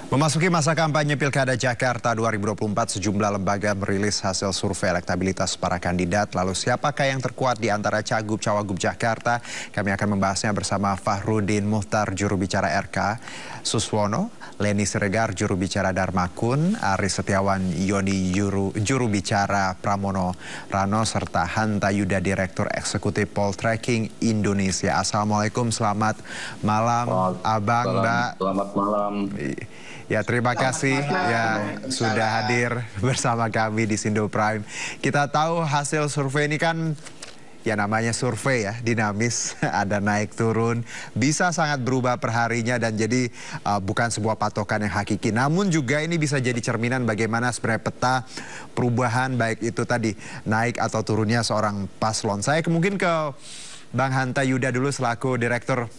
Memasuki masa kampanye Pilkada Jakarta 2024, sejumlah lembaga merilis hasil survei elektabilitas para kandidat. Lalu siapakah yang terkuat di antara Cagup-Cawagup Jakarta? Kami akan membahasnya bersama Fahrudin Muhtar, juru bicara RK, Suswono, Leni Siregar, juru bicara Darmakun, Aris Setiawan Yoni, juru bicara Pramono Rano, serta Hanta Yuda, Direktur Eksekutif Poltreking Indonesia. Assalamualaikum, selamat malam Abang, Mbak. Selamat malam. Ya, terima kasih ya sudah hadir bersama kami di Sindo Prime. Kita tahu hasil survei ini kan ya namanya survei ya, dinamis, ada naik turun, bisa sangat berubah per harinya dan jadi bukan sebuah patokan yang hakiki. Namun juga ini bisa jadi cerminan bagaimana sebenarnya peta perubahan baik itu tadi naik atau turunnya seorang paslon. Saya mungkin ke Bang Hanta Yuda dulu selaku Direktur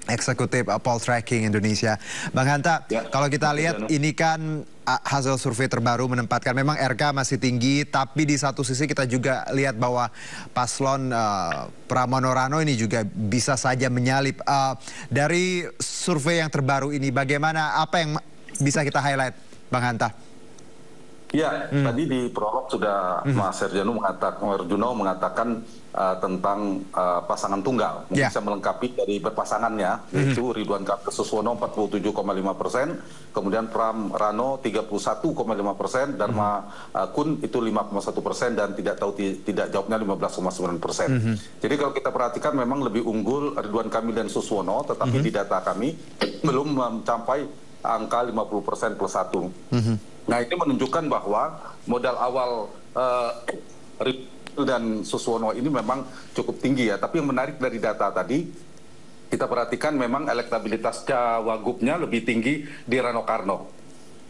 Eksekutif Poltreking Indonesia. Bang Hanta, ya, kalau kita lihat ini kan hasil survei terbaru menempatkan memang RK masih tinggi, tapi di satu sisi kita juga lihat bahwa paslon Pramono Rano ini juga bisa saja menyalip. Dari survei yang terbaru ini, bagaimana, apa yang bisa kita highlight, Bang Hanta? Ya, tadi di prolog sudah Mas Herjuno mengatakan tentang pasangan tunggal. Bisa melengkapi dari berpasangannya, yaitu Ridwan Kamil Suswono 47,5%, kemudian Pram Rano 31,5%, Dharma Kun itu 5,1%, dan tidak jawabnya 15,9%. Jadi kalau kita perhatikan memang lebih unggul Ridwan Kamil dan Suswono, tetapi di data kami belum mencapai angka 50% plus 1. Nah, ini menunjukkan bahwa modal awal dan Suswono ini memang cukup tinggi ya. Tapi yang menarik dari data tadi, kita perhatikan memang elektabilitas Cawagupnya lebih tinggi di Rano Karno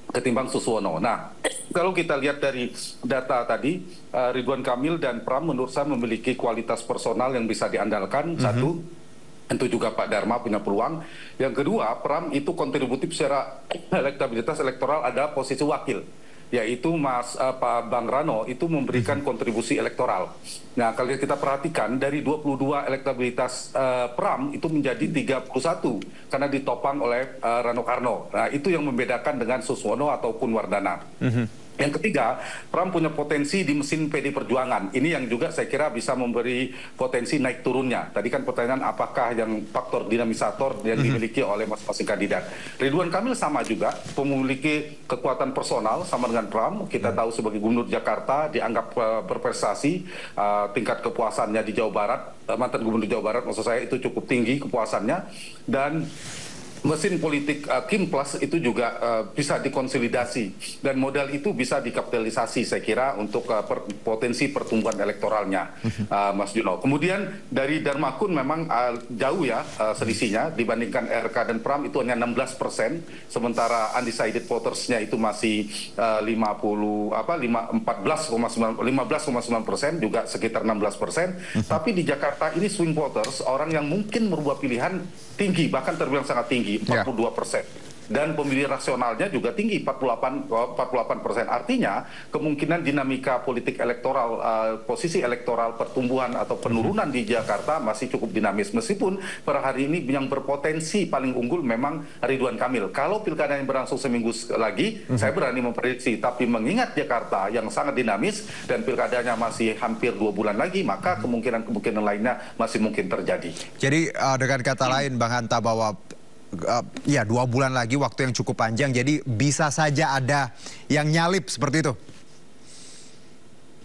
ketimbang Suswono. Nah, kalau kita lihat dari data tadi, Ridwan Kamil dan Pram menurut saya memiliki kualitas personal yang bisa diandalkan. Satu, tentu juga Pak Dharma punya peluang. Yang kedua, Pram itu kontributif secara elektabilitas elektoral, ada posisi wakil, yaitu Pak Bang Rano itu memberikan kontribusi elektoral. Nah, kalau kita perhatikan dari 22 elektabilitas Pram itu menjadi 31 karena ditopang oleh Rano Karno. Nah, itu yang membedakan dengan Suswono ataupun Wardana. Yang ketiga, Pram punya potensi di mesin PD Perjuangan. Ini yang juga saya kira bisa memberi potensi naik turunnya. Tadi kan pertanyaan apakah yang faktor dinamisator yang dimiliki oleh masing-masing kandidat. Ridwan Kamil sama juga, memiliki kekuatan personal sama dengan Pram. Kita tahu sebagai Gubernur Jakarta dianggap berprestasi, tingkat kepuasannya di Jawa Barat, mantan Gubernur Jawa Barat maksud saya, itu cukup tinggi kepuasannya. Dan mesin politik Kim Plus itu juga bisa dikonsolidasi dan modal itu bisa dikapitalisasi saya kira untuk potensi pertumbuhan elektoralnya, Mas Juno. Kemudian dari Darmakun memang jauh ya selisihnya dibandingkan RK dan Pram, itu hanya 16%, sementara undecided votersnya itu masih 15,9%, juga sekitar 16%. Tapi di Jakarta ini swing voters, orang yang mungkin merubah pilihan tinggi, bahkan terbilang sangat tinggi, 42%. Dan pemilih rasionalnya juga tinggi, 48%. Artinya kemungkinan dinamika politik elektoral, posisi elektoral, pertumbuhan atau penurunan di Jakarta masih cukup dinamis. Meskipun per hari ini yang berpotensi paling unggul memang Ridwan Kamil. Kalau pilkada yang berlangsung seminggu lagi, saya berani memprediksi. Tapi mengingat Jakarta yang sangat dinamis dan pilkadanya masih hampir 2 bulan lagi, maka kemungkinan lainnya masih mungkin terjadi. Jadi dengan kata lain, Bang Hanta, bahwa ya 2 bulan lagi, waktu yang cukup panjang, jadi bisa saja ada yang nyalip seperti itu.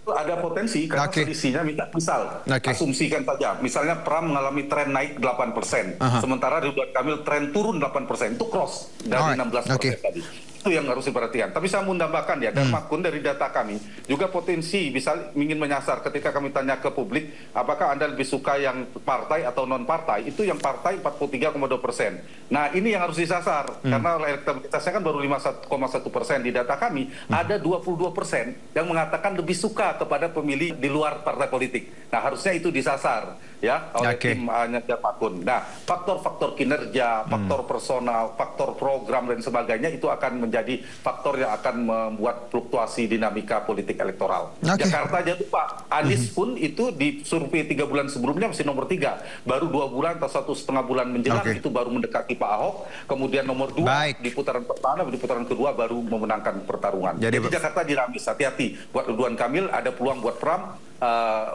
Ada potensi karena selisihnya misal asumsikan saja, misalnya Pram mengalami tren naik 8%, sementara Ridwan Kamil tren turun 8%, itu cross dari 16% tadi. Itu yang harus diperhatikan. Tapi saya mau menambahkan ya, Darmakun dari data kami juga potensi bisa ingin menyasar ketika kami tanya ke publik, apakah Anda lebih suka yang partai atau non partai? Itu yang partai 43,2%. Nah, ini yang harus disasar karena elektabilitasnya kan baru 5,1% di data kami. Ada 22% yang mengatakan lebih suka kepada pemilih di luar partai politik. Nah, harusnya itu disasar ya oleh tim Darmakun. Nah, faktor-faktor kinerja, faktor personal, faktor program dan sebagainya itu akan menjadi faktor yang akan membuat fluktuasi dinamika politik elektoral. Jakarta aja tuh Pak, Anies pun itu di survei 3 bulan sebelumnya masih nomor 3, baru 2 bulan atau 1,5 bulan menjelang itu baru mendekati Pak Ahok, kemudian nomor 2 di putaran pertama, di putaran kedua baru memenangkan pertarungan. Jadi Jakarta dinamis, hati-hati buat Ridwan Kamil, ada peluang buat Trump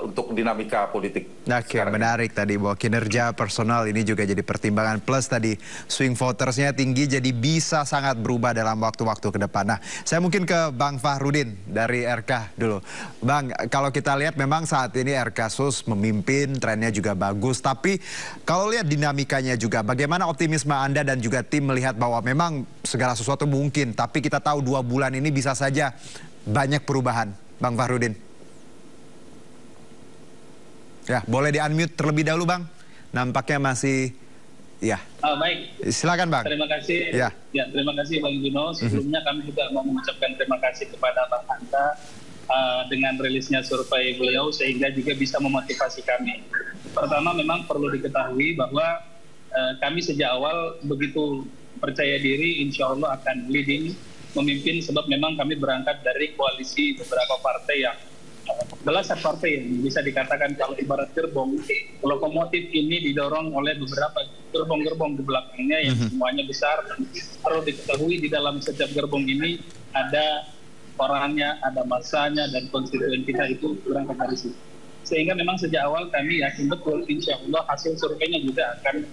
untuk dinamika politik. Menarik tadi bahwa kinerja personal ini juga jadi pertimbangan, plus tadi swing votersnya tinggi, jadi bisa sangat berubah dalam waktu-waktu ke depan. Nah, saya mungkin ke Bang Fahrudin dari RK dulu. Bang, kalau kita lihat memang saat ini RK SUS memimpin, trennya juga bagus, tapi kalau lihat dinamikanya juga, bagaimana optimisme Anda dan juga tim melihat bahwa memang segala sesuatu mungkin, tapi kita tahu 2 bulan ini bisa saja banyak perubahan. Bang Fahrudin. Ya, boleh di-unmute terlebih dahulu, Bang. Nampaknya masih, ya. Baik. Silakan, Bang. Terima kasih. Ya, terima kasih, Bang Juno. Sebelumnya kami juga mau mengucapkan terima kasih kepada Bang Hanta dengan rilisnya survei beliau, sehingga juga bisa memotivasi kami. Pertama, memang perlu diketahui bahwa kami sejak awal begitu percaya diri, insya Allah akan leading, memimpin, sebab memang kami berangkat dari koalisi beberapa partai yang belasan partai yang bisa dikatakan kalau ibarat gerbong, lokomotif ini didorong oleh beberapa gerbong-gerbong di belakangnya yang semuanya besar, dan perlu diketahui di dalam setiap gerbong ini ada orangnya, ada masanya, dan konstituen kita itu berangkat dari situ. Sehingga memang sejak awal kami yakin betul insya Allah hasil surveinya juga akan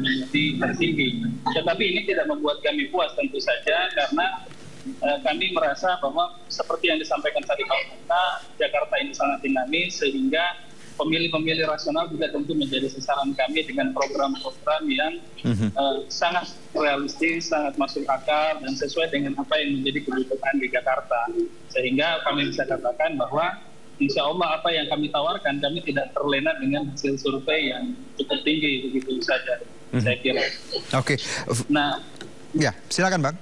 menjadi tertinggi. Tetapi ini tidak membuat kami puas tentu saja, karena kami merasa bahwa seperti yang disampaikan tadi Pak Hanta, Jakarta ini sangat dinamis, sehingga pemilih-pemilih rasional juga tentu menjadi sasaran kami dengan program-program yang sangat realistis, sangat masuk akal, dan sesuai dengan apa yang menjadi kebutuhan di Jakarta. Sehingga kami bisa katakan bahwa insya Allah apa yang kami tawarkan, kami tidak terlena dengan hasil survei yang cukup tinggi, begitu saja saya kira. Nah, ya silakan Bang.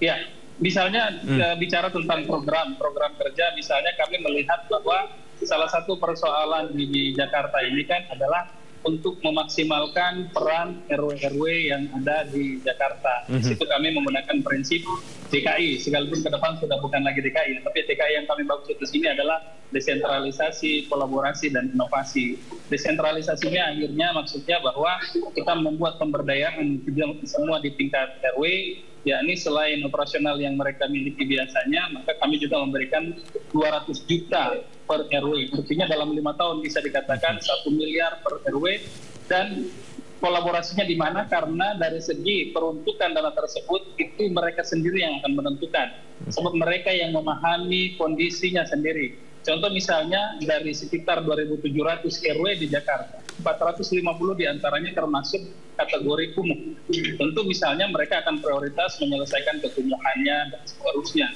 Ya, misalnya bicara tentang program kerja, misalnya kami melihat bahwa salah satu persoalan di Jakarta ini kan adalah untuk memaksimalkan peran RW-RW yang ada di Jakarta. Di situ kami menggunakan prinsip DKI, sekalipun ke depan sudah bukan lagi DKI, tapi DKI yang kami maksud di sini adalah desentralisasi, kolaborasi, dan inovasi. Desentralisasinya akhirnya maksudnya bahwa kita membuat pemberdayaan semua di tingkat RW, yakni selain operasional yang mereka miliki biasanya, maka kami juga memberikan 200 juta per RW. Artinya dalam 5 tahun bisa dikatakan 1 miliar per RW, dan kolaborasinya di mana? Karena dari segi peruntukan dana tersebut itu mereka sendiri yang akan menentukan, sebab mereka yang memahami kondisinya sendiri. Contoh misalnya dari sekitar 2.700 RW di Jakarta, 450 diantaranya termasuk kategori kumuh. Tentu misalnya mereka akan prioritas menyelesaikan ketunjukannya dan seterusnya.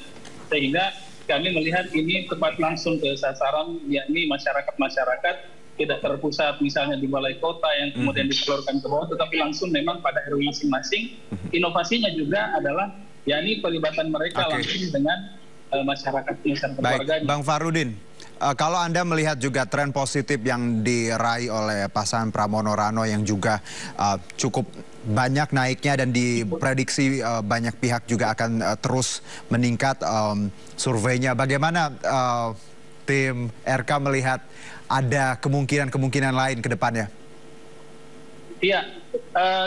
Sehingga kami melihat ini tepat langsung ke sasaran, yakni masyarakat-masyarakat, tidak terpusat misalnya di balai kota yang kemudian diseluruhkan ke bawah, tetapi langsung memang pada RW masing-masing. Inovasinya juga adalah yakni pelibatan mereka langsung dengan masyarakat warga. Bang Fahrudin, kalau Anda melihat juga tren positif yang diraih oleh pasangan Pramono Rano yang juga cukup banyak naiknya dan diprediksi banyak pihak juga akan terus meningkat surveinya, bagaimana tim RK melihat ada kemungkinan-kemungkinan lain ke depannya? Iya,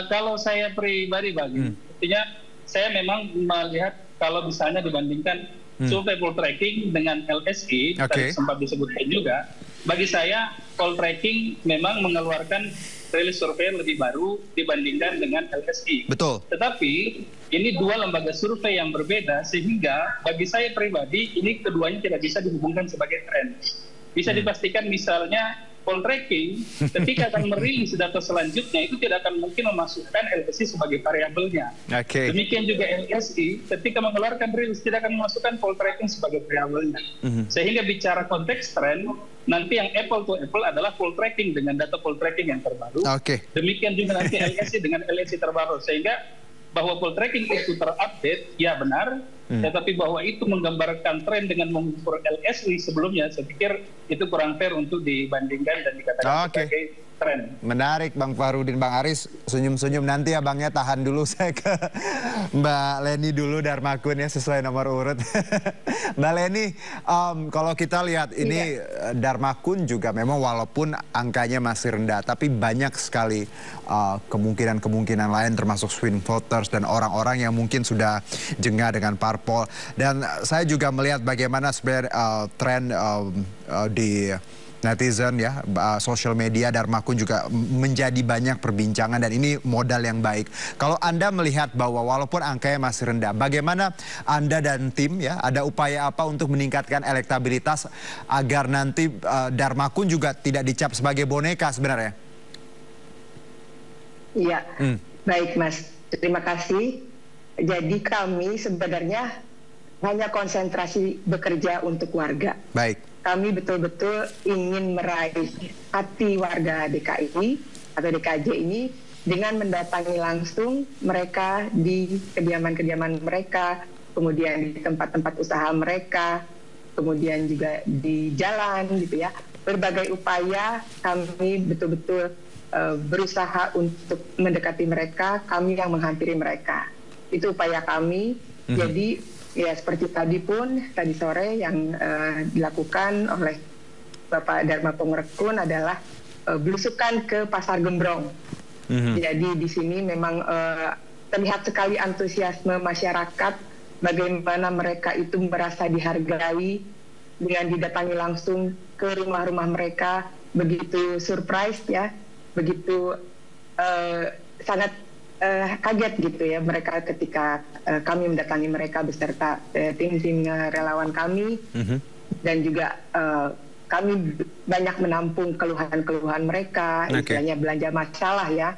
kalau saya pribadi artinya saya memang melihat kalau misalnya dibandingkan survei poll tracking dengan LSI, tadi sempat disebutkan juga, bagi saya poll tracking memang mengeluarkan rilis survei lebih baru dibandingkan dengan LSI. Betul. Tetapi ini dua lembaga survei yang berbeda, sehingga bagi saya pribadi ini keduanya tidak bisa dihubungkan sebagai tren. Bisa dipastikan misalnya poll tracking ketika akan merilis data selanjutnya itu tidak akan mungkin memasukkan LSI sebagai variabelnya. Demikian juga LSI ketika mengeluarkan rilis tidak akan memasukkan poll tracking sebagai variabelnya. Sehingga bicara konteks tren, nanti yang apple to apple adalah poll tracking dengan data poll tracking yang terbaru. Demikian juga nanti LSI dengan LSI terbaru, sehingga bahwa poll tracking itu terupdate, ya benar, tetapi bahwa itu menggambarkan tren dengan mengukur LSI sebelumnya, saya pikir itu kurang fair untuk dibandingkan dan dikatakan sebagai tren. Menarik Bang Farudin, Bang Aris senyum-senyum nanti ya Bangnya, tahan dulu saya ke Mbak Leni dulu, Darmakun ya sesuai nomor urut. Mbak Leni, kalau kita lihat ini Darmakun juga memang walaupun angkanya masih rendah, tapi banyak sekali kemungkinan-kemungkinan lain termasuk swing voters dan orang-orang yang mungkin sudah jengah dengan parpol. Dan saya juga melihat bagaimana sebenarnya tren di netizen ya, sosial media Darmakun juga menjadi banyak perbincangan dan ini modal yang baik. Kalau Anda melihat bahwa walaupun angkanya masih rendah, bagaimana Anda dan tim ya, ada upaya apa untuk meningkatkan elektabilitas agar nanti Darmakun juga tidak dicap sebagai boneka sebenarnya? Iya, baik Mas, terima kasih. Jadi kami sebenarnya hanya konsentrasi bekerja untuk warga. Baik. Kami betul-betul ingin meraih hati warga DKI atau DKJ ini dengan mendatangi langsung mereka di kediaman-kediaman mereka, kemudian di tempat-tempat usaha mereka, kemudian juga di jalan gitu ya. Berbagai upaya kami betul-betul berusaha untuk mendekati mereka, kami yang menghampiri mereka. Itu upaya kami. Jadi ya seperti tadi sore yang dilakukan oleh Bapak Dharma Pongrekun adalah belusukan ke Pasar Gembrong. Jadi di sini memang terlihat sekali antusiasme masyarakat, bagaimana mereka itu merasa dihargai dengan didatangi langsung ke rumah-rumah mereka, begitu surprise ya, begitu sangat kaget gitu ya mereka ketika kami mendatangi mereka beserta tim-tim relawan kami, dan juga kami banyak menampung keluhan-keluhan mereka, istilahnya belanja masalah ya.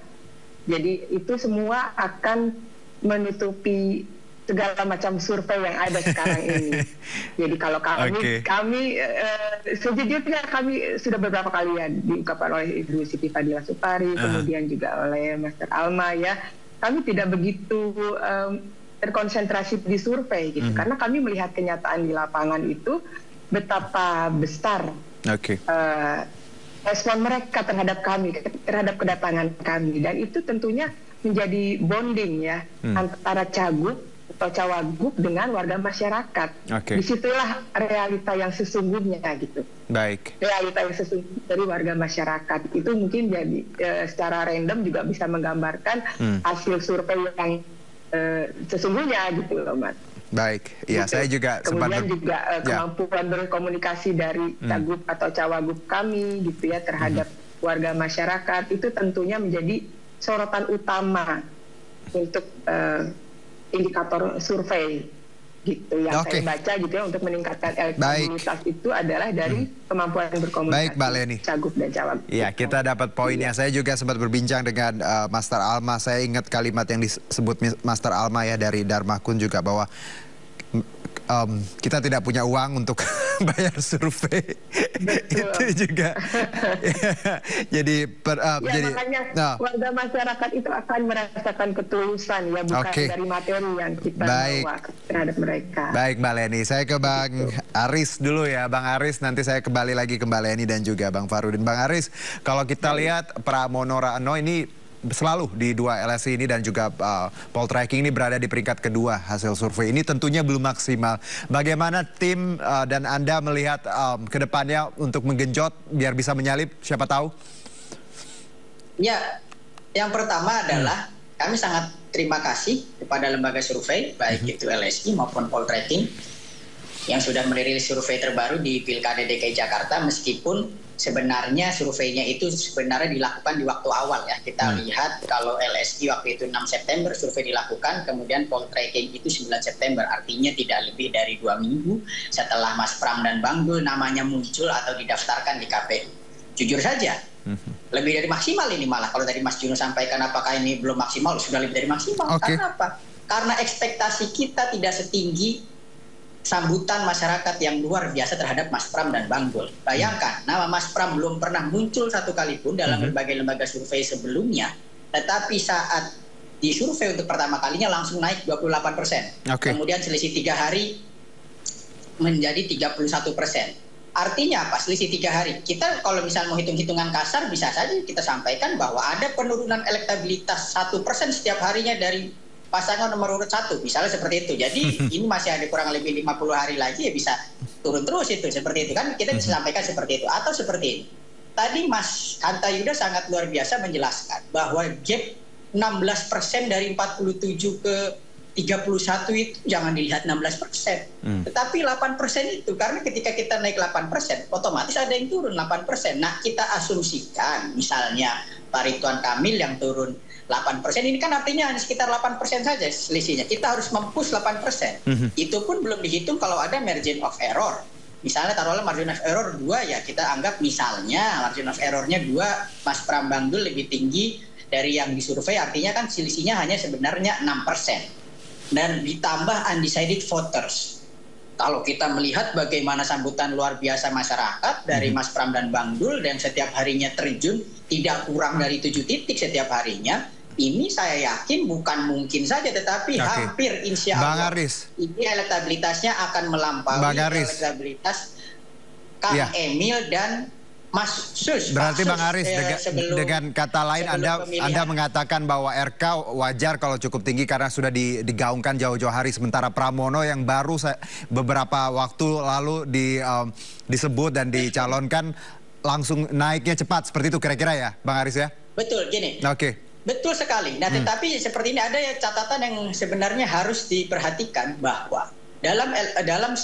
Jadi itu semua akan menutupi segala macam survei yang ada sekarang ini. Jadi kalau kami sejujurnya kami sudah beberapa kali ya diungkapkan oleh Ibu Siti Fadila Supari, kemudian juga oleh Master Alma ya, kami tidak begitu terkonsentrasi di survei gitu, karena kami melihat kenyataan di lapangan itu betapa besar respon mereka terhadap kami, terhadap kedatangan kami, dan itu tentunya menjadi bonding ya antara cagup atau cawagup dengan warga masyarakat. Disitulah realita yang sesungguhnya gitu. Baik. Realita yang sesungguhnya dari warga masyarakat itu mungkin jadi secara random juga bisa menggambarkan hasil survei yang sesungguhnya gitu loh Mas. Baik, ya gitu. saya juga kemudian juga kemampuan berkomunikasi dari cagup atau cawagup kami gitu ya terhadap warga masyarakat itu tentunya menjadi sorotan utama untuk indikator survei gitu yang saya baca gitu ya untuk meningkatkan elektabilitas itu adalah dari kemampuan berkomunikasi cagup dan cawagup. Iya, kita dapat poinnya. Saya juga sempat berbincang dengan Master Alma. Saya ingat kalimat yang disebut Master Alma ya dari Darmakun juga bahwa kita tidak punya uang untuk bayar survei. Itu juga. Jadi makanya warga masyarakat itu akan merasakan ketulusan ya, bukan dari materi yang kita bawa terhadap mereka. Baik Mbak Leni, saya ke Bang Aris dulu ya. Bang Aris, nanti saya kembali lagi ke Mbak Leni dan juga Bang Farudin. Bang Aris, kalau kita lihat Pramono Raano ini selalu di dua LSI ini dan juga poltreking ini berada di peringkat kedua hasil survei ini tentunya belum maksimal. Bagaimana tim dan Anda melihat ke depannya untuk menggenjot biar bisa menyalip, siapa tahu? Ya, yang pertama adalah kami sangat terima kasih kepada lembaga survei baik itu LSI maupun poltreking yang sudah merilis survei terbaru di Pilkada DKI Jakarta, meskipun sebenarnya surveinya itu sebenarnya dilakukan di waktu awal ya. Kita lihat kalau LSI waktu itu 6 September survei dilakukan, kemudian poltreking itu 9 September, artinya tidak lebih dari 2 minggu setelah Mas Pram dan Bang Dul namanya muncul atau didaftarkan di KPU. Jujur saja, lebih dari maksimal ini malah. Kalau tadi Mas Juno sampaikan apakah ini belum maksimal, sudah lebih dari maksimal. Karena apa? Karena ekspektasi kita tidak setinggi sambutan masyarakat yang luar biasa terhadap Mas Pram dan Bang Dul. Bayangkan, nama Mas Pram belum pernah muncul satu kali pun dalam berbagai lembaga survei sebelumnya, tetapi saat disurvei untuk pertama kalinya langsung naik 28%. Kemudian selisih 3 hari menjadi 31%. Artinya apa? Selisih 3 hari. Kita kalau misal mau hitung-hitungan kasar bisa saja kita sampaikan bahwa ada penurunan elektabilitas 1% setiap harinya dari pasangan nomor urut 1. Misalnya seperti itu. Jadi ini masih ada kurang lebih 50 hari lagi ya bisa turun terus itu. Seperti itu kan kita bisa sampaikan seperti itu. Atau seperti ini. Tadi Mas Hanta Yuda sangat luar biasa menjelaskan bahwa gap 16% dari 47 ke 31 itu jangan dilihat 16%. Tetapi 8% itu, karena ketika kita naik 8%, otomatis ada yang turun 8%. Nah, kita asumsikan misalnya Pak Ridwan Kamil yang turun 8%, ini kan artinya hanya sekitar 8% saja selisihnya. Kita harus mempush 8%. Itu pun belum dihitung kalau ada margin of error. Misalnya taruhlah margin of error 2 ya, kita anggap misalnya margin of errornya 2, Mas Pram Bangdul lebih tinggi dari yang disurvei, artinya kan selisihnya hanya sebenarnya 6%. Dan ditambah undecided voters. Kalau kita melihat bagaimana sambutan luar biasa masyarakat dari Mas Pram dan Bang Dul yang setiap harinya terjun tidak kurang dari 7 titik setiap harinya, ini saya yakin bukan mungkin saja tetapi hampir insya Allah ini elektabilitasnya akan melampaui elektabilitas Kang Emil dan Mas Sus. Berarti Bang Aris dengan kata lain Anda mengatakan bahwa RK wajar kalau cukup tinggi karena sudah digaungkan jauh-jauh hari, sementara Pramono yang baru beberapa waktu lalu disebut dan dicalonkan langsung naiknya cepat, seperti itu kira-kira ya Bang Aris ya? Betul, gini. Betul sekali. Nah, tetapi seperti ini ada catatan yang sebenarnya harus diperhatikan bahwa dalam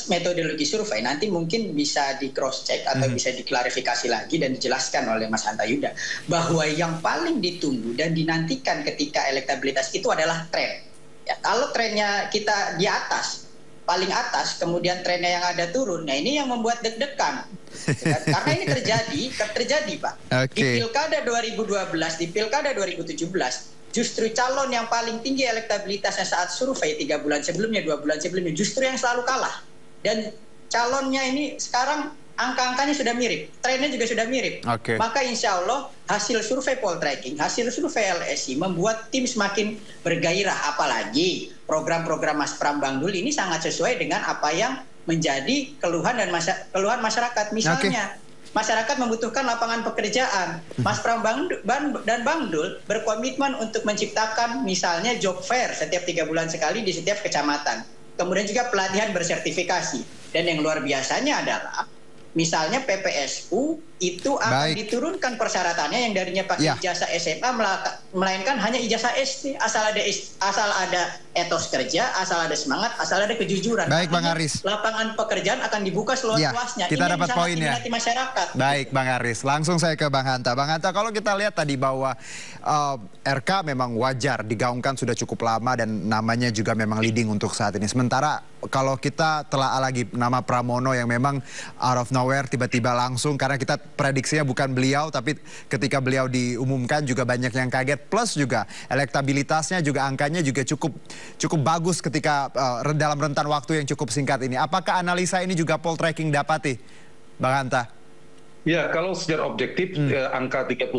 metodologi survei nanti mungkin bisa di cross check atau bisa diklarifikasi lagi dan dijelaskan oleh Mas Hanta Yuda bahwa yang paling ditunggu dan dinantikan ketika elektabilitas itu adalah tren. Ya, kalau trennya kita di atas, paling atas, kemudian trennya yang ada turun, nah ini yang membuat deg-degan. Karena ini terjadi Pak. Di Pilkada 2012, di Pilkada 2017 justru calon yang paling tinggi elektabilitasnya saat survei 3 bulan sebelumnya, 2 bulan sebelumnya, justru yang selalu kalah. Dan calonnya ini sekarang angka-angkanya sudah mirip, trennya juga sudah mirip. Maka insya Allah hasil survei poltreking, hasil survei LSI membuat tim semakin bergairah. Apalagi program-program Mas Pram Bangdul ini sangat sesuai dengan apa yang menjadi keluhan dan keluhan masyarakat. Misalnya masyarakat membutuhkan lapangan pekerjaan. Mas Pram dan Bang Dul berkomitmen untuk menciptakan misalnya job fair setiap 3 bulan sekali di setiap kecamatan. Kemudian juga pelatihan bersertifikasi. Dan yang luar biasanya adalah misalnya PPSU itu akan diturunkan persyaratannya yang darinya pakai ijazah SMA melainkan hanya ijazah SD, asal ada etos kerja, asal ada semangat, asal ada kejujuran. Baik Bang Aris. Lapangan pekerjaan akan dibuka seluas-luasnya. Kita dapat poinnya. Masyarakat. Baik Bang Aris, langsung saya ke Bang Hanta. Bang Hanta, kalau kita lihat tadi bahwa RK memang wajar digaungkan sudah cukup lama dan namanya juga memang leading untuk saat ini. Sementara kalau kita telah lagi nama Pramono yang memang out of nowhere tiba-tiba langsung, karena kita prediksinya bukan beliau, tapi ketika beliau diumumkan juga banyak yang kaget. Plus juga elektabilitasnya juga angkanya juga cukup bagus ketika dalam rentan waktu yang cukup singkat ini. Apakah analisa ini juga poltreking dapati, Bang Hanta? Ya, kalau secara objektif angka 31%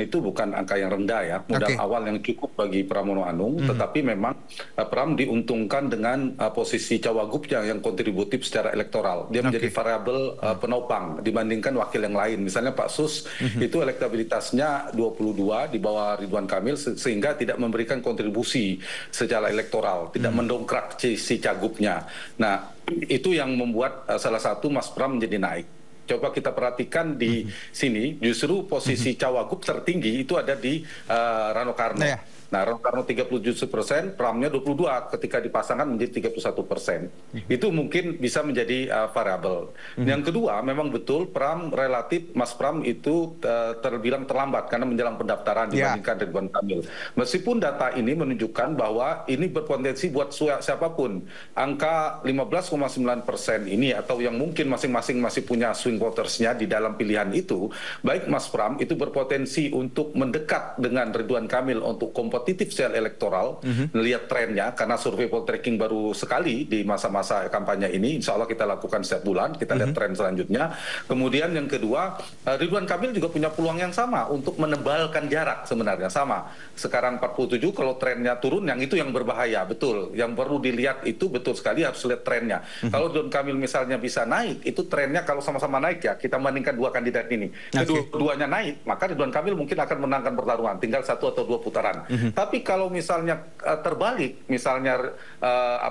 itu bukan angka yang rendah ya. Modal awal yang cukup bagi Pramono Anung, tetapi memang Pram diuntungkan dengan posisi Cawagupnya yang kontributif secara elektoral. Dia menjadi variabel penopang dibandingkan wakil yang lain. Misalnya Pak Sus itu elektabilitasnya 22 di bawah Ridwan Kamil sehingga tidak memberikan kontribusi secara elektoral, tidak mendongkrak si Cagupnya. Nah, itu yang membuat salah satu Mas Pram menjadi naik. Coba kita perhatikan di sini, justru posisi Cawagup tertinggi itu ada di Rano Karno. Nah, Rano Karno 37%, Pramnya 22 ketika dipasangkan menjadi 31%. Itu mungkin bisa menjadi variabel. Yang kedua, memang betul Pram relatif, Mas Pram itu terbilang terlambat karena menjelang pendaftaran dibandingkan Ridwan Kamil. Meskipun data ini menunjukkan bahwa ini berpotensi buat siapapun. Angka 15,9% ini atau yang mungkin masing-masing masih punya swing votersnya di dalam pilihan itu, baik Mas Pram itu berpotensi untuk mendekat dengan Ridwan Kamil untuk kompetisi kompetitif secara elektoral, melihat trennya, karena survei poltreking baru sekali di masa-masa kampanye ini, insya Allah kita lakukan setiap bulan, kita lihat tren selanjutnya. Kemudian yang kedua, Ridwan Kamil juga punya peluang yang sama untuk menebalkan jarak sebenarnya, sama. Sekarang 47, kalau trennya turun, yang itu yang berbahaya, betul. Yang perlu dilihat itu betul sekali, harus lihat trennya. Kalau Ridwan Kamil misalnya bisa naik, itu trennya kalau sama-sama naik ya, kita bandingkan dua kandidat ini. Kedua-duanya naik, maka Ridwan Kamil mungkin akan menangkan pertarungan, tinggal 1 atau 2 putaran. Tapi kalau misalnya terbalik, misalnya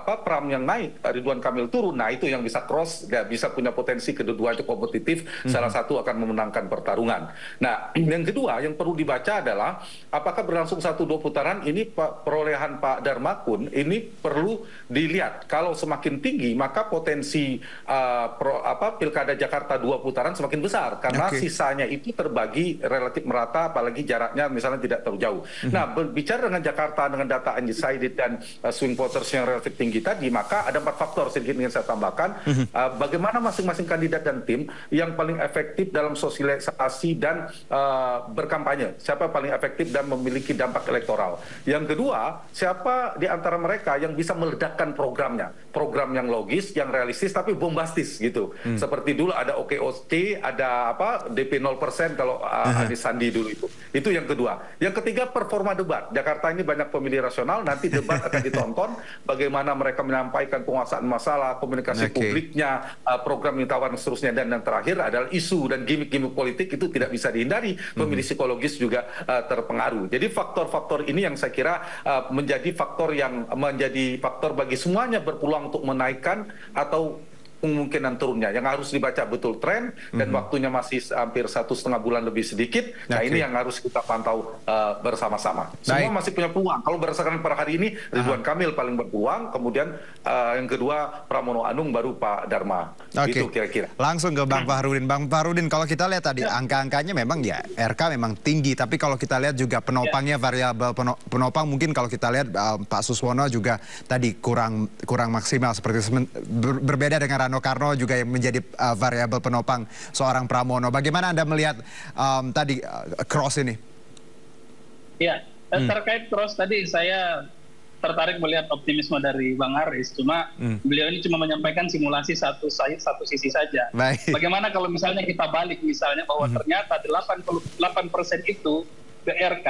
Pram yang naik, Ridwan Kamil turun, nah itu yang bisa cross, ya, bisa punya potensi kedua-duanya kompetitif, salah satu akan memenangkan pertarungan. Nah, yang kedua yang perlu dibaca adalah apakah berlangsung 1-2 putaran ini perolehan Pak Darmakun ini perlu dilihat. Kalau semakin tinggi, maka potensi Pilkada Jakarta 2 putaran semakin besar, karena sisanya itu terbagi relatif merata, apalagi jaraknya misalnya tidak terlalu jauh. Nah, berbicara dengan Jakarta dengan data undecided dan swing voters yang relatif tinggi tadi, maka ada 4 faktor sedikit ingin saya tambahkan. Bagaimana masing-masing kandidat dan tim yang paling efektif dalam sosialisasi dan berkampanye, siapa paling efektif dan memiliki dampak elektoral. Yang kedua, siapa di antara mereka yang bisa meledakkan programnya, program yang logis, yang realistis tapi bombastis gitu. Seperti dulu ada OKOC, ada DP 0% kalau Anies Sandi dulu itu. Itu yang kedua. Yang ketiga, performa debat. Jakarta ini banyak pemilih rasional, nanti debat akan ditonton bagaimana mereka menyampaikan penguasaan masalah, komunikasi publiknya, program yang ditawarkan seterusnya, dan yang terakhir adalah isu dan gimmick-gimmick politik itu tidak bisa dihindari. Pemilih psikologis juga terpengaruh. Jadi faktor-faktor ini yang saya kira menjadi faktor bagi semuanya berpeluang untuk menaikkan atau kemungkinan turunnya. Yang harus dibaca betul tren, dan waktunya masih hampir 1,5 bulan lebih sedikit. Nah, ini yang harus kita pantau bersama-sama. Semua masih punya peluang. Kalau berdasarkan per hari ini, Ridwan Kamil paling berpeluang, kemudian yang kedua Pramono Anung, baru Pak Dharma. Itu kira-kira. Langsung ke Bang Fahrudin. Bang Fahrudin, kalau kita lihat tadi angka-angkanya memang ya RK memang tinggi, tapi kalau kita lihat juga penopangnya, variabel penopang mungkin kalau kita lihat Pak Suswono juga tadi kurang maksimal, seperti berbeda dengan Rano Karno juga yang menjadi variabel penopang seorang Pramono. Bagaimana Anda melihat tadi cross ini? Ya, terkait cross tadi saya tertarik melihat optimisme dari Bang Haris. Cuma beliau ini cuma menyampaikan simulasi satu sisi saja. Bagaimana kalau misalnya kita balik misalnya bahwa ternyata 88% itu ke RK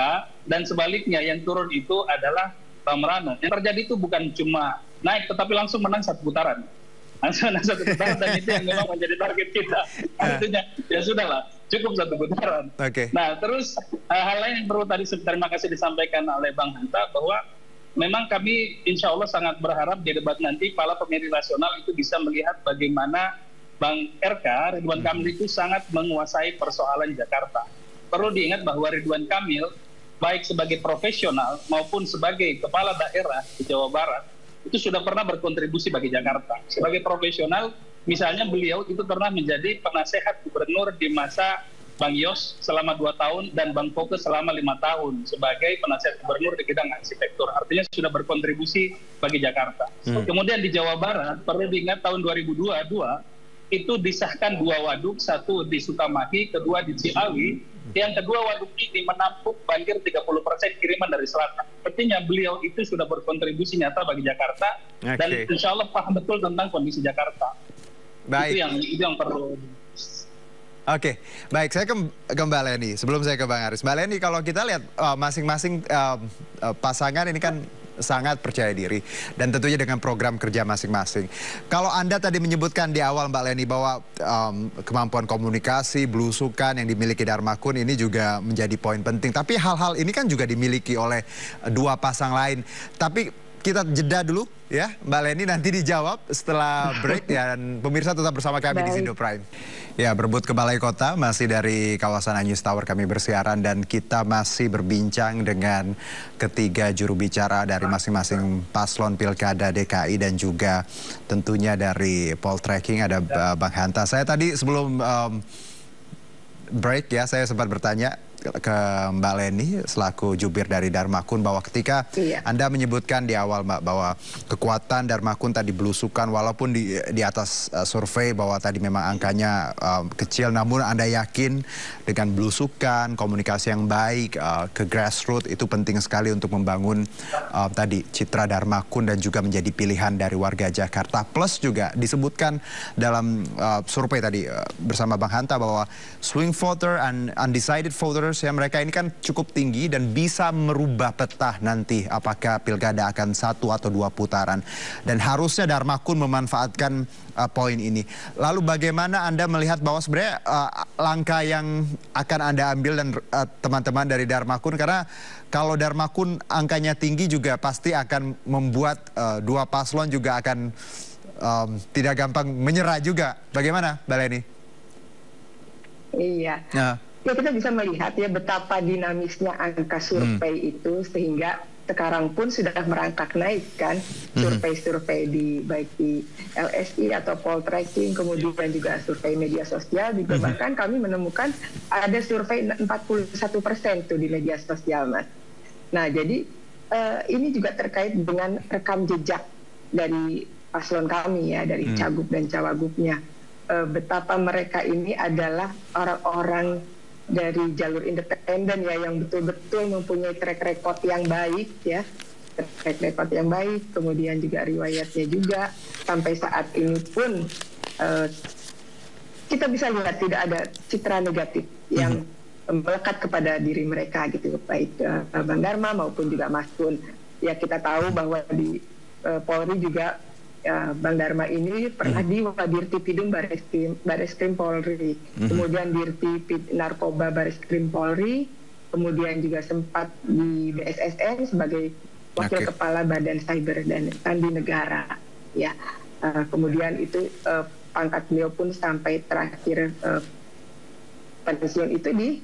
dan sebaliknya yang turun itu adalah Bang Rano. Yang terjadi itu bukan cuma naik tetapi langsung menang 1 putaran. Langsung 1 putaran, dan itu yang memang menjadi target kita. Artinya ya sudahlah, cukup 1 putaran. Nah, terus hal lain yang perlu tadi terima kasih disampaikan oleh Bang Hanta, bahwa memang kami insya Allah sangat berharap di debat nanti para pemilih rasional itu bisa melihat bagaimana Bang RK, Ridwan Kamil itu sangat menguasai persoalan Jakarta. Perlu diingat bahwa Ridwan Kamil baik sebagai profesional maupun sebagai kepala daerah di Jawa Barat itu sudah pernah berkontribusi bagi Jakarta. Sebagai profesional, misalnya beliau itu pernah menjadi penasehat gubernur di masa Bang Yos selama 2 tahun dan Bang Foke selama 5 tahun sebagai penasehat gubernur di bidang arsitektur. Artinya sudah berkontribusi bagi Jakarta. Kemudian di Jawa Barat, perlu diingat tahun 2022 itu disahkan 2 waduk, 1 di Sukamahi, kedua di Ciawi. Yang kedua, waduk ini menampung banjir 30% kiriman dari selatan. Artinya beliau itu sudah berkontribusi nyata bagi Jakarta, dan insya Allah paham betul tentang kondisi Jakarta. Itu yang perlu. Baik, saya ke Mbak Leni. Sebelum saya ke Bang Haris, Mbak Leni, kalau kita lihat masing-masing pasangan ini kan sangat percaya diri dan tentunya dengan program kerja masing-masing. Kalau Anda tadi menyebutkan di awal Mbak Leni bahwa kemampuan komunikasi, belusukan yang dimiliki Darmakun ini juga menjadi poin penting. Tapi hal-hal ini kan juga dimiliki oleh 2 pasang lain. Tapi kita jeda dulu ya, Mbak Leni, nanti dijawab setelah break, dan pemirsa tetap bersama kami di Sindo Prime. Ya, berebut ke Balai Kota, masih dari kawasan Anyus Tower kami bersiaran, dan kita masih berbincang dengan ketiga juru bicara dari masing-masing paslon Pilkada DKI dan juga tentunya dari poltreking ada Bang Hanta. Saya tadi sebelum break ya, saya sempat bertanya ke Mbak Leni selaku jubir dari Dharma Kun bahwa ketika Anda menyebutkan di awal Mbak bahwa kekuatan Dharma Kun tadi belusukan walaupun di atas survei bahwa tadi memang angkanya kecil, namun Anda yakin dengan belusukan, komunikasi yang baik ke grassroots itu penting sekali untuk membangun tadi citra Dharma Kun dan juga menjadi pilihan dari warga Jakarta. Plus juga disebutkan dalam survei tadi bersama Bang Hanta bahwa swing voter and undecided voters ya, mereka ini kan cukup tinggi dan bisa merubah peta nanti apakah pilkada akan 1 atau 2 putaran. Dan harusnya Dharma Kun memanfaatkan poin ini. Lalu bagaimana Anda melihat bahwa sebenarnya langkah yang akan Anda ambil dan teman-teman dari Dharma Kun, karena kalau Dharma Kun angkanya tinggi juga pasti akan membuat dua paslon juga akan tidak gampang menyerah juga. Bagaimana Mbak Leni? Iya. Ya kita bisa melihat ya betapa dinamisnya angka survei itu sehingga sekarang pun sudah merangkak naik kan survei-survei baik di LSI atau poll tracking, kemudian juga survei media sosial juga bahkan kami menemukan ada survei 41% tuh di media sosial, Mas. Nah jadi ini juga terkait dengan rekam jejak dari paslon kami ya, dari cagup dan cawagupnya. Betapa mereka ini adalah orang-orang dari jalur independen ya yang betul-betul mempunyai track record yang baik ya, track record yang baik, kemudian juga riwayatnya juga sampai saat ini pun kita bisa lihat tidak ada citra negatif yang melekat kepada diri mereka gitu, baik Bang Dharma maupun juga Mas Kun. Ya kita tahu bahwa di Polri juga Bang Dharma ini pernah di Dirtipidum Bareskrim Polri, kemudian Dirti Narkoba Bareskrim Polri, kemudian juga sempat di BSSN sebagai Wakil Kepala Badan Cyber dan Sandi Negara. Ya, kemudian itu pangkat beliau pun sampai terakhir pensiun itu di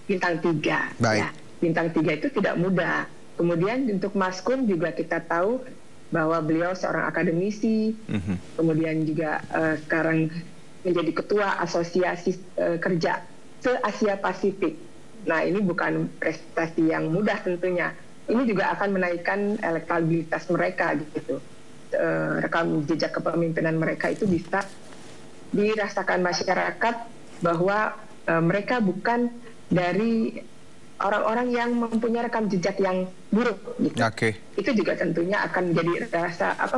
bintang 3. Ya, bintang 3 itu tidak mudah. Kemudian untuk Mas Kun juga kita tahu bahwa beliau seorang akademisi, kemudian juga sekarang menjadi ketua asosiasi kerja se-Asia Pasifik. Nah ini bukan prestasi yang mudah tentunya. Ini juga akan menaikkan elektabilitas mereka gitu. Rekam jejak kepemimpinan mereka itu bisa dirasakan masyarakat bahwa mereka bukan dari orang-orang yang mempunyai rekam jejak yang buruk gitu. Itu juga tentunya akan menjadi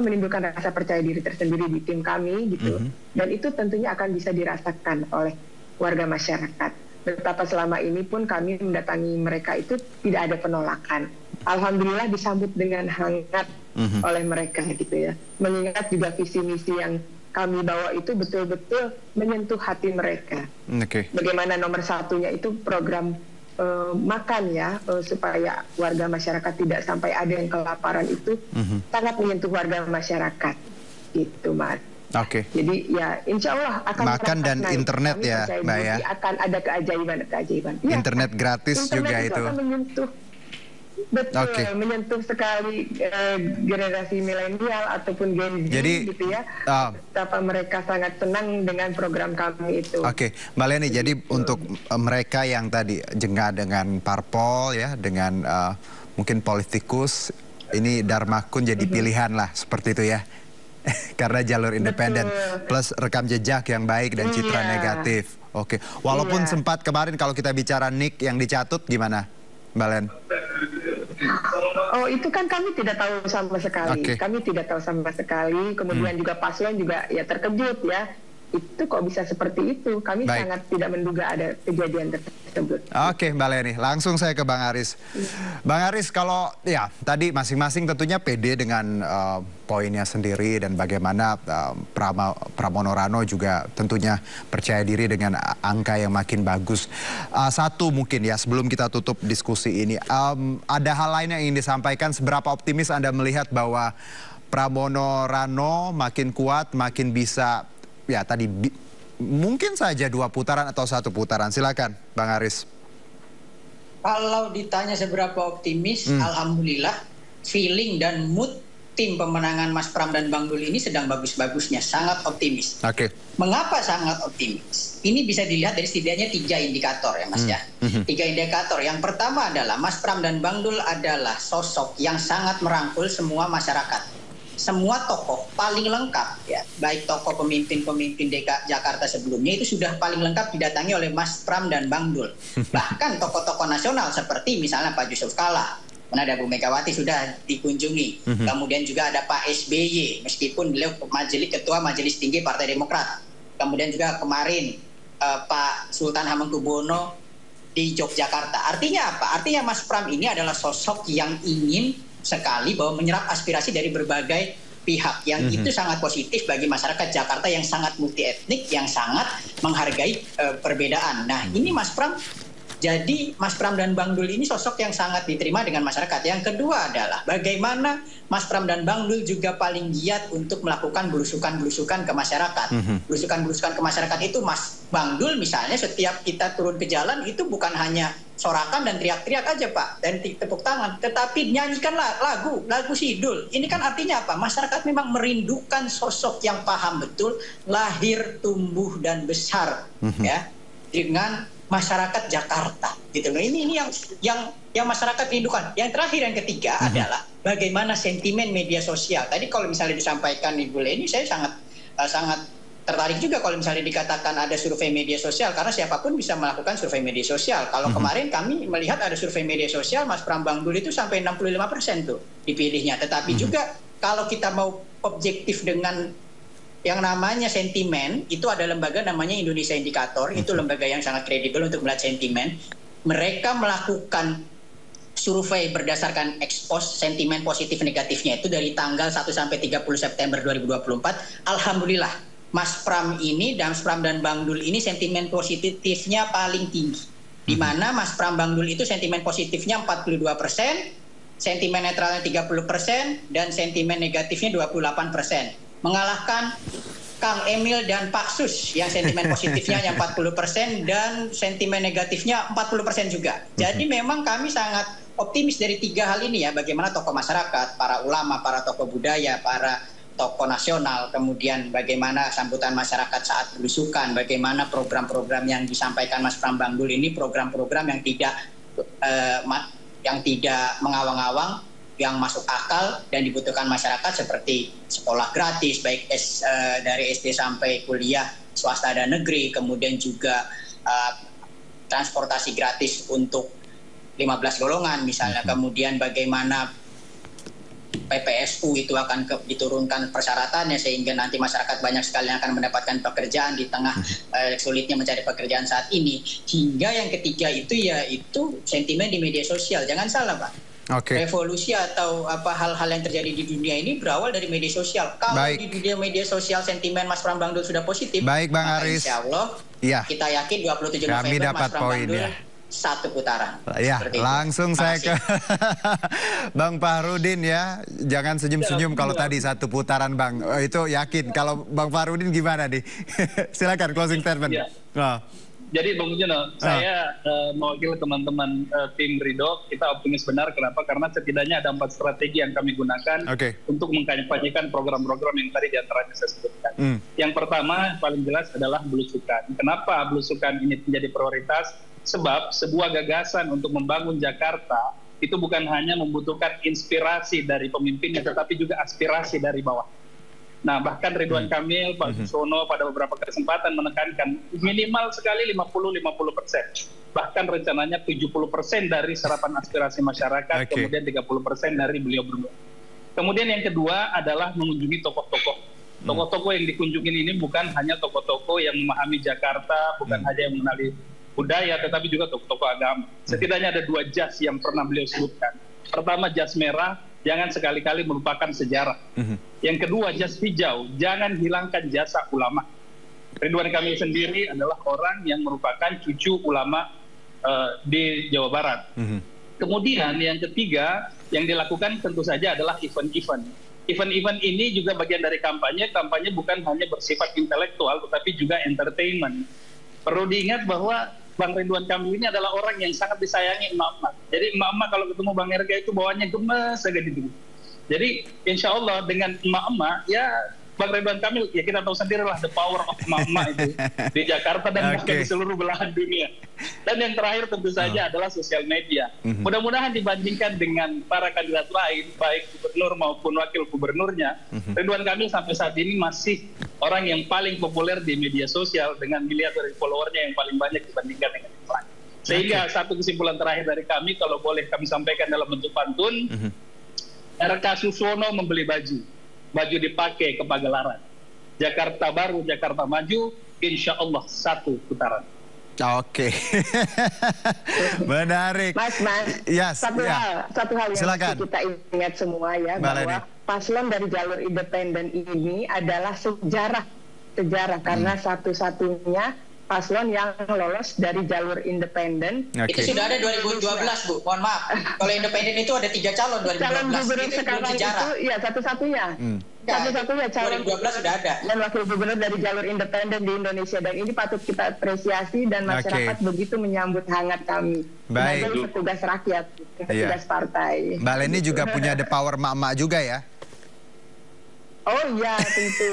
menimbulkan rasa percaya diri tersendiri di tim kami gitu. Dan itu tentunya akan bisa dirasakan oleh warga masyarakat. Betapa selama ini pun kami mendatangi mereka itu tidak ada penolakan. Alhamdulillah disambut dengan hangat oleh mereka gitu ya. Mengingat juga visi misi yang kami bawa itu betul-betul menyentuh hati mereka. Bagaimana nomor satunya itu program makan ya, supaya warga masyarakat tidak sampai ada yang kelaparan itu sangat menyentuh warga masyarakat gitu, Mas. Jadi ya insya Allah akan makan dan naik. Internet kami ya Mbak ya, akan ada keajaiban ya, internet gratis internet juga itu akan menyentuh menyentuh sekali generasi milenial ataupun Gen Z gitu ya. Betapa mereka sangat senang dengan program kami itu. Mbak Leni, jadi untuk mereka yang tadi jengah dengan parpol ya, dengan mungkin politikus, ini Dharma Kun jadi pilihan lah seperti itu ya. Karena jalur independen plus rekam jejak yang baik dan citra negatif. Walaupun sempat kemarin kalau kita bicara NIK yang dicatut gimana Mbak Len? Oh itu kan kami tidak tahu sama sekali. Kami tidak tahu sama sekali. Kemudian juga paslon juga ya terkejut ya. Itu kok bisa seperti itu. Kami sangat tidak menduga ada kejadian tersebut. Mbak Leni, langsung saya ke Bang Aris. Bang Aris, kalau ya tadi masing-masing tentunya pede dengan poinnya sendiri dan bagaimana Pramono Rano juga tentunya percaya diri dengan angka yang makin bagus. Satu mungkin ya sebelum kita tutup diskusi ini, ada hal lain yang ingin disampaikan. Seberapa optimis Anda melihat bahwa Pramono Rano makin kuat, makin bisa ya tadi mungkin saja 2 putaran atau 1 putaran? Silakan Bang Aris. Kalau ditanya seberapa optimis, alhamdulillah feeling dan mood tim pemenangan Mas Pram dan Bang Dul ini sedang bagus-bagusnya, sangat optimis. Oke. Mengapa sangat optimis? Ini bisa dilihat dari setidaknya 3 indikator ya Mas ya. 3 indikator. Yang pertama adalah Mas Pram dan Bang Dul adalah sosok yang sangat merangkul semua masyarakat. Semua tokoh paling lengkap ya, baik tokoh pemimpin-pemimpin Jakarta sebelumnya itu sudah paling lengkap didatangi oleh Mas Pram dan Bang Dul. Bahkan tokoh-tokoh nasional seperti misalnya Pak Yusuf Kalla, ada Bu Megawati sudah dikunjungi. Kemudian juga ada Pak SBY, meskipun beliau ketua Majelis Tinggi Partai Demokrat. Kemudian juga kemarin Pak Sultan Hamengkubuwono di Yogyakarta. Artinya apa? Artinya Mas Pram ini adalah sosok yang ingin sekali bahwa menyerap aspirasi dari berbagai pihak. Yang itu sangat positif bagi masyarakat Jakarta yang sangat multi etnik, yang sangat menghargai perbedaan. Nah, ini Mas Pram. Jadi Mas Pram dan Bang Dul ini sosok yang sangat diterima dengan masyarakat. Yang kedua adalah bagaimana Mas Pram dan Bang Dul juga paling giat untuk melakukan belusukan-belusukan ke masyarakat. Belusukan-belusukan ke masyarakat itu Mas Bang Dul misalnya setiap kita turun ke jalan itu bukan hanya sorakan dan teriak-teriak aja Pak, dan tepuk tangan, tetapi nyanyikan lagu sidul. Ini kan artinya apa? Masyarakat memang merindukan sosok yang paham betul lahir, tumbuh, dan besar ya dengan masyarakat Jakarta gitu loh. Ini yang masyarakat rindukan. Yang terakhir, yang ketiga adalah bagaimana sentimen media sosial. Tadi kalau misalnya disampaikan Ibu Leni, saya sangat tertarik juga kalau misalnya dikatakan ada survei media sosial, karena siapapun bisa melakukan survei media sosial. Kalau kemarin kami melihat ada survei media sosial, Mas Pram Bang Dul itu sampai 65% tuh dipilihnya. Tetapi juga kalau kita mau objektif dengan yang namanya sentimen, itu ada lembaga namanya Indonesia Indikator, itu lembaga yang sangat kredibel untuk melihat sentimen. Mereka melakukan survei berdasarkan ekspos sentimen positif negatifnya itu dari tanggal 1 sampai 30 September 2024. Alhamdulillah, Mas Pram dan Bang Dul ini sentimen positifnya paling tinggi. Di mana Mas Pram Bang Dul itu sentimen positifnya 42%, sentimen netralnya 30%, dan sentimen negatifnya 28%. Mengalahkan Kang Emil dan Pak Sus yang sentimen positifnya yang 40% dan sentimen negatifnya 40% juga. Jadi memang kami sangat optimis dari 3 hal ini ya, bagaimana tokoh masyarakat, para ulama, para tokoh budaya, para tokoh nasional, kemudian bagaimana sambutan masyarakat saat belusukan, bagaimana program-program yang disampaikan Mas Pram Bang Dul ini program-program yang tidak mengawang-awang, yang masuk akal dan dibutuhkan masyarakat, seperti sekolah gratis baik dari SD sampai kuliah swasta dan negeri, kemudian juga transportasi gratis untuk 15 golongan misalnya, kemudian bagaimana PPSU itu akan diturunkan persyaratannya sehingga nanti masyarakat banyak sekali yang akan mendapatkan pekerjaan di tengah sulitnya mencari pekerjaan saat ini. Hingga yang ketiga itu yaitu sentimen di media sosial. Jangan salah Pak. Revolusi atau hal-hal yang terjadi di dunia ini berawal dari media sosial. Kalau di dunia media sosial sentimen Mas Pram Bang Dul sudah positif, baik Bang Aris, insya Allah kita yakin 27 kami November dapat Mas Pram Bang Dul ya. Satu putaran. Ya, langsung saya ke Bang Fahrudin ya. Jangan senyum-senyum kalau tadi satu putaran Bang. Itu yakin. Kalau Bang Fahrudin gimana nih? Silakan closing statement. Ya. Jadi Bang Ujono, saya mewakili teman-teman tim Ridho, kita optimis benar. Kenapa? Karena setidaknya ada 4 strategi yang kami gunakan untuk mengkampanyekan program-program yang tadi diantaranya saya sebutkan. Yang pertama, paling jelas adalah belusukan. Kenapa belusukan ini menjadi prioritas? Sebab sebuah gagasan untuk membangun Jakarta itu bukan hanya membutuhkan inspirasi dari pemimpinnya, tetapi juga aspirasi dari bawah. Nah, bahkan Ridwan Kamil, Pak Susono pada beberapa kesempatan menekankan minimal sekali 50-50%. Bahkan rencananya 70% dari serapan aspirasi masyarakat, kemudian 30% dari beliau berdua. Kemudian yang kedua adalah mengunjungi tokoh-tokoh. Tokoh-tokoh yang dikunjungin ini bukan hanya tokoh-tokoh yang memahami Jakarta, bukan hanya yang mengenali budaya, tetapi juga tokoh-tokoh agama. Setidaknya ada 2 jas yang pernah beliau sebutkan. Pertama, jas merah, jangan sekali-kali melupakan sejarah. Yang kedua, jas hijau, jangan hilangkan jasa ulama. Ridwan Kamil sendiri adalah orang yang merupakan cucu ulama di Jawa Barat. Kemudian yang ketiga, yang dilakukan tentu saja adalah event-event. Event-event ini juga bagian dari kampanye. Kampanye bukan hanya bersifat intelektual, tetapi juga entertainment. Perlu diingat bahwa Bang Ridwan Kamil ini adalah orang yang sangat disayangi emak-emak. Jadi emak-emak kalau ketemu Bang Erga itu bawaannya gemes saja gitu. Jadi insya Allah dengan emak-emak ya Bang Ridwan Kamil ya kita tahu sendirilah the power of emak-emak itu di Jakarta dan bahkan di seluruh belahan dunia. Dan yang terakhir tentu saja adalah sosial media. Mudah-mudahan dibandingkan dengan para kandidat lain baik gubernur maupun wakil gubernurnya, Ridwan Kamil sampai saat ini masih orang yang paling populer di media sosial dengan miliar dari followernya yang paling banyak dibandingkan dengan yang lain. Sehingga satu kesimpulan terakhir dari kami kalau boleh kami sampaikan dalam bentuk pantun, RK Suswono membeli baju dipakai ke Pagelaran. Jakarta Baru, Jakarta Maju, insya Allah satu putaran. Oke, menarik. Mas, yes, satu hal yang silakan. kita ingat semua ya, bahwa paslon dari jalur independen ini adalah sejarah karena satu-satunya paslon yang lolos dari jalur independen. Itu sudah ada 2012, Bu. Mohon maaf. Kalau independen itu ada 3 calon 2012. Calon gubernur itu sekarang sejarah. itu ya satu-satunya. Satu-satunya calon 2012 sudah ada. Dan wakil gubernur dari jalur independen di Indonesia, dan ini patut kita apresiasi dan masyarakat begitu menyambut hangat kami sebagai petugas rakyat, petugas partai. Mbak Leni juga punya the power emak-emak juga ya? Oh iya, tentu.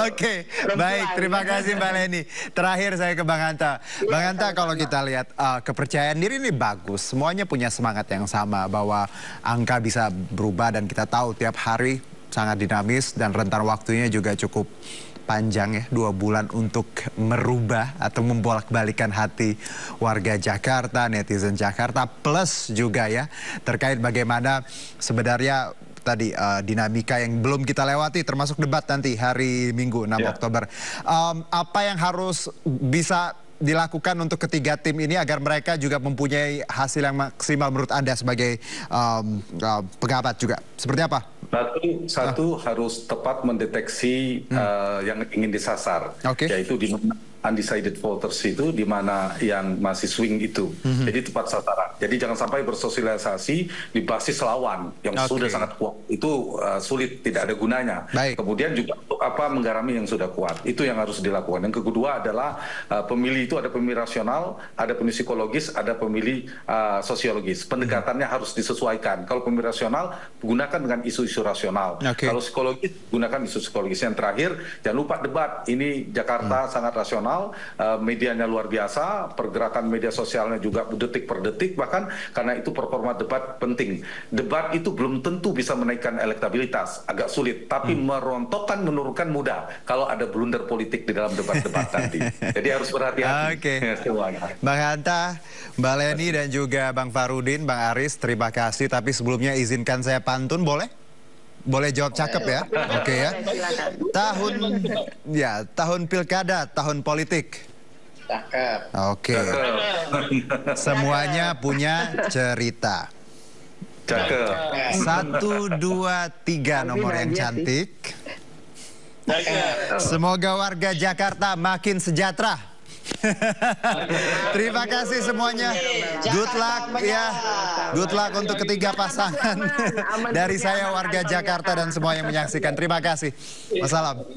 Oke, baik. Terima kasih Mbak Leni. Terakhir saya ke Bang Hanta. Bang Hanta, kalau kita lihat kepercayaan diri ini bagus. Semuanya punya semangat yang sama bahwa angka bisa berubah dan kita tahu tiap hari sangat dinamis dan rentan waktunya juga cukup panjang ya, 2 bulan untuk merubah atau membolak-balikan hati warga Jakarta, netizen Jakarta, plus juga ya terkait bagaimana sebenarnya tadi dinamika yang belum kita lewati termasuk debat nanti hari Minggu 6 Oktober. Apa yang harus bisa dilakukan untuk ketiga tim ini agar mereka juga mempunyai hasil yang maksimal menurut Anda sebagai pengamat juga? Seperti apa? Satu harus tepat mendeteksi yang ingin disasar, yaitu di undecided voters itu, di mana yang masih swing itu. Jadi tepat sasaran. Jadi jangan sampai bersosialisasi di basis lawan yang sudah sangat kuat. Itu sulit, tidak ada gunanya. Kemudian juga untuk apa menggarami yang sudah kuat. Itu yang harus dilakukan. Yang kedua adalah pemilih itu ada pemilih rasional, ada pemilih psikologis, ada pemilih sosiologis. Pendekatannya harus disesuaikan. Kalau pemilih rasional, gunakan dengan isu-isu rasional. Kalau psikologis, gunakan isu psikologis. Yang terakhir, jangan lupa debat. Ini Jakarta sangat rasional. Medianya luar biasa, pergerakan media sosialnya juga detik per detik, bahkan karena itu performa debat penting. Debat itu belum tentu bisa menaikkan elektabilitas, agak sulit, tapi merontokkan, menurunkan mudah kalau ada blunder politik di dalam debat-debat nanti. Jadi harus berhati-hati. Bang Hanta, Mbak Leni dan juga Bang Farudin, Bang Aris, terima kasih. Tapi sebelumnya izinkan saya pantun, boleh? Boleh jawab cakep ya? Oke ya. Tahun pilkada, tahun politik. Cakep. Oke. Semuanya punya cerita. Cakep. 1, 2, 3 nomor yang cantik. Semoga warga Jakarta makin sejahtera. Terima kasih semuanya. Good luck ya. Good luck untuk ketiga pasangan. Dari saya warga Jakarta dan semua yang menyaksikan. Terima kasih. Wassalam.